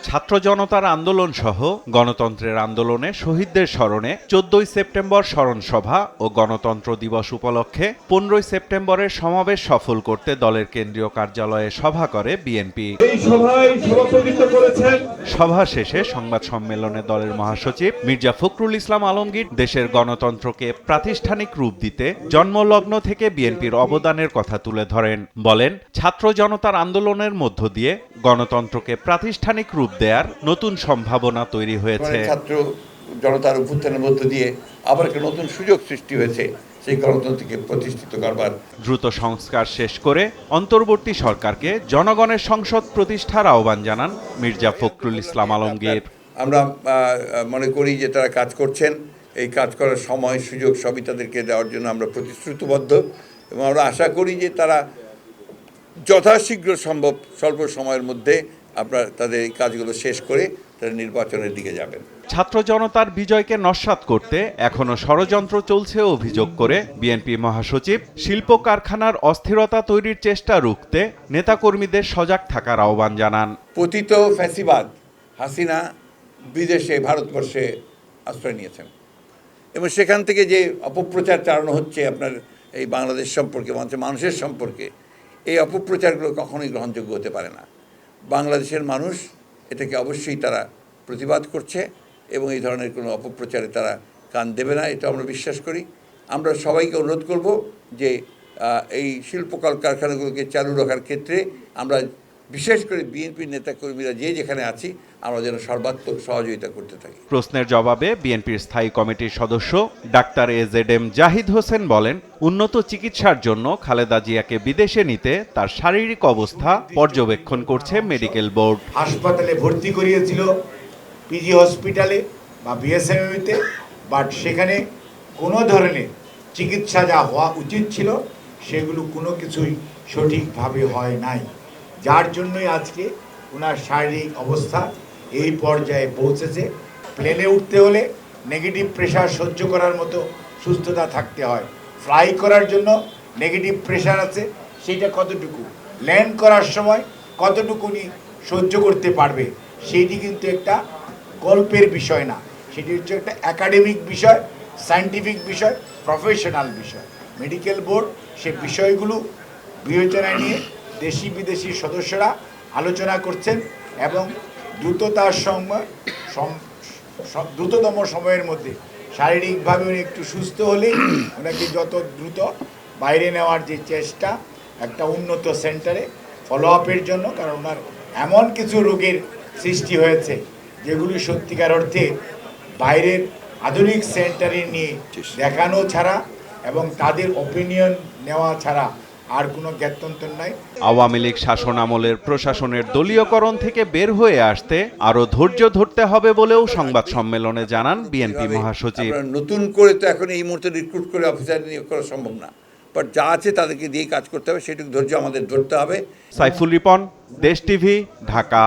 ছাত্র জনতার আন্দোলন সহ গণতন্ত্রের আন্দোলনে শহীদদের স্মরণে 14ই সেপ্টেম্বর স্মরণ সভা ও গণতন্ত্র দিবস উপলক্ষে 15ই সেপ্টেম্বরের সমাবেশ সফল করতে দলের কেন্দ্রীয় কার্যালয়ে সভা করে বিএনপি। সভা শেষে সংবাদ সম্মেলনে দলের মহাসচিব মির্জা ফখরুল ইসলাম আলমগীর দেশের গণতন্ত্রকে প্রাতিষ্ঠানিক রূপ দিতে জন্মলগ্ন থেকে বিএনপির অবদানের কথা তুলে ধরেন। বলেন, ছাত্র জনতার আন্দোলনের মধ্য দিয়ে গণতন্ত্রকে প্রাতিষ্ঠানিক রূপ দেয়ার নতুন সম্ভাবনা তৈরি হয়েছে। ছাত্র জনতার অভ্যুত্থানের মধ্য দিয়ে আবার একটা নতুন সুযোগ সৃষ্টি হয়েছে সেই গণতন্ত্রকে প্রতিষ্ঠিত করবার। দ্রুত সংস্কার শেষ করে অন্তর্বর্তী সরকারকে জনগণের সংসদ প্রতিষ্ঠার আহ্বান জানান মির্জা ফখরুল ইসলাম আলমগীর। আমরা মনে করি যে তারা কাজ করছেন, এই কাজ করার সময় সুযোগ সবই তাদেরকে দেওয়ার জন্য আমরা প্রতিশ্রুতিবদ্ধ এবং আমরা আশা করি যে তারা যথাশীঘ্র সম্ভব স্বল্প সময়ের মধ্যে আপনারা তাদের এই কাজগুলো শেষ করে তারা নির্বাচনের দিকে যাবেন। ছাত্র জনতার বিজয়কে নস্যাৎ করতে এখনো ষড়যন্ত্র চলছে অভিযোগ করে বিএনপি মহাসচিব শিল্প কারখানার অস্থিরতা তৈরির চেষ্টা রুখতে নেতাকর্মীদের সজাগ থাকার আহ্বান জানান। পতিত ফ্যাসিবাদ হাসিনা বিদেশে ভারতবর্ষে আশ্রয় নিয়েছেন এবং সেখান থেকে যে অপপ্রচার চালানো হচ্ছে আপনার এই বাংলাদেশ সম্পর্কে, মানুষের সম্পর্কে, এই অপপ্রচারগুলো কখনোই গ্রহণযোগ্য হতে পারে না। বাংলাদেশের মানুষ এটাকে অবশ্যই তারা প্রতিবাদ করছে এবং এই ধরনের কোনো অপপ্রচারে তারা কান দেবে না, এটা আমরা বিশ্বাস করি। আমরা সবাইকে অনুরোধ করব যে এই শিল্প কলকারখানাগুলোকে চালু রাখার ক্ষেত্রে আমরা বিশেষ করে বিএনপির নেতাকর্মীরা যেখানে আছি আমরা যেন সর্বাত্মক সহযোগিতা করতে থাকি। প্রশ্নের জবাবে বিএনপির স্থায়ী কমিটির সদস্য ডাক্তার AZM জাহিদ হোসেন বলেন, উন্নত চিকিৎসার জন্য খালেদা জিয়াকে বিদেশে নিতে তার শারীরিক অবস্থা পর্যবেক্ষণ করছে মেডিকেল বোর্ড। হাসপাতালে ভর্তি করিয়েছিল, পিজি হসপিটালে বা বিএসএমইতে, বাট সেখানে কোনো ধরনের চিকিৎসা যা হওয়া উচিত ছিল সেগুলো কোনো কিছুই সঠিকভাবে হয় নাই, যার জন্যই আজকে ওনার শারীরিক অবস্থা এই পর্যায়ে পৌঁছেছে। প্লেনে উঠতে হলে নেগেটিভ প্রেশার সহ্য করার মতো সুস্থতা থাকতে হয়, ফ্লাই করার জন্য নেগেটিভ প্রেশার আছে, সেইটা কতটুকু, ল্যান্ড করার সময় কতটুকু উনি সহ্য করতে পারবে, সেইটি কিন্তু একটা গল্পের বিষয় না, সেটি হচ্ছে একটা একাডেমিক বিষয়, সায়েন্টিফিক বিষয়, প্রফেশনাল বিষয়। মেডিকেল বোর্ড সে বিষয়গুলো বিবেচনায় নিয়ে দেশি বিদেশি সদস্যরা আলোচনা করছেন এবং দ্রুততম সময়ের মধ্যে শারীরিকভাবে উনি একটু সুস্থ হলেই ওনাকে যত দ্রুত বাইরে নেওয়ার যে চেষ্টা একটা উন্নত সেন্টারে ফলো আপের জন্য, কারণ ওনার এমন কিছু রোগের সৃষ্টি হয়েছে যেগুলি সত্যিকার অর্থে বাইরের আধুনিক সেন্টারে নিয়ে দেখানো ছাড়া এবং তাদের ওপিনিয়ন নেওয়া ছাড়া আর কোনো জ্ঞাতন্তর নাই। আওয়ামী লীগ শাসন আমলের প্রশাসনের দলীয়করণ থেকে বের হয়ে আসতে আরো ধৈর্য ধরতে হবে বলেও সংবাদ সম্মেলনে জানান বিএনপি মহাসচিব। নতুন করে তো এখন এই মুহূর্তে রিক্রুট করে অফিসার নিয়োগ করা সম্ভব না, বাট যা আছে তাদেরকে দিয়ে কাজ করতে হবে, সেটুকু ধৈর্য আমাদের ধরতে হবে। সাইফুল রিপন, দেশ টিভি, ঢাকা।